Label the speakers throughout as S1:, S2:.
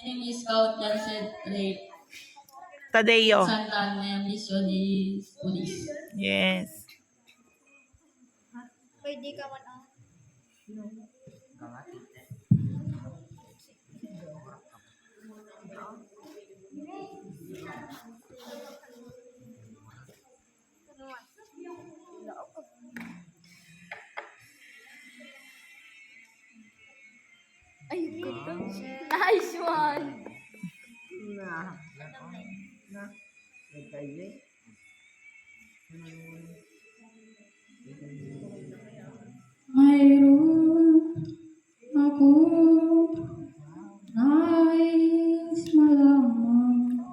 S1: name is Scout Jansen Ray.
S2: Tadeo.
S1: Santan na mission is Police.
S2: Yes.
S3: Pwede ka man ang ay, good. Nice one.
S1: Mayroon ako nais malaman.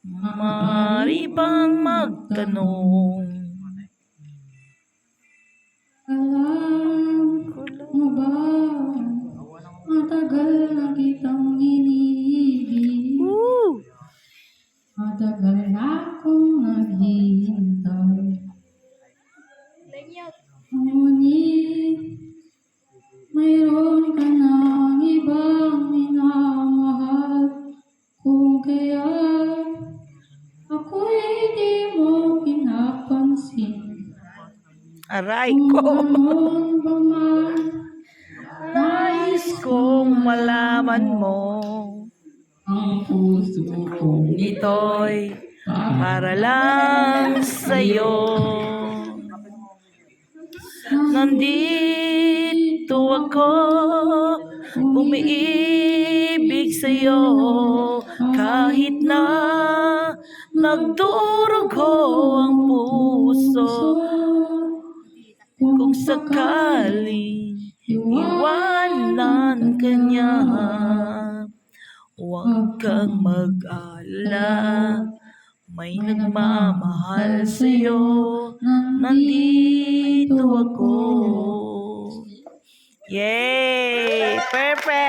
S2: Maaari bang magtanong?
S1: Alam mo ba, matagal na kitang iniibig.
S2: Woo!
S1: Matagal na akong naghihintay.
S3: Layout.
S1: Ngunit mayroon ka ng ibang minamahal. Kung kaya ako'y di mo pinapansin.
S2: Aray
S1: Kung
S2: ko.
S1: ganon ba man,
S2: Nais kong malaman mo.
S1: ang puso kong
S2: Ito'y para lang sa'yo. Nandito ako, umiibig sa'yo. Kahit na nagdurugo ang puso. Kung sakaling iwanan ka niya, huwag kang mag-alala. May nagmamahal sa'yo, nandito ako. Yay! Perfect!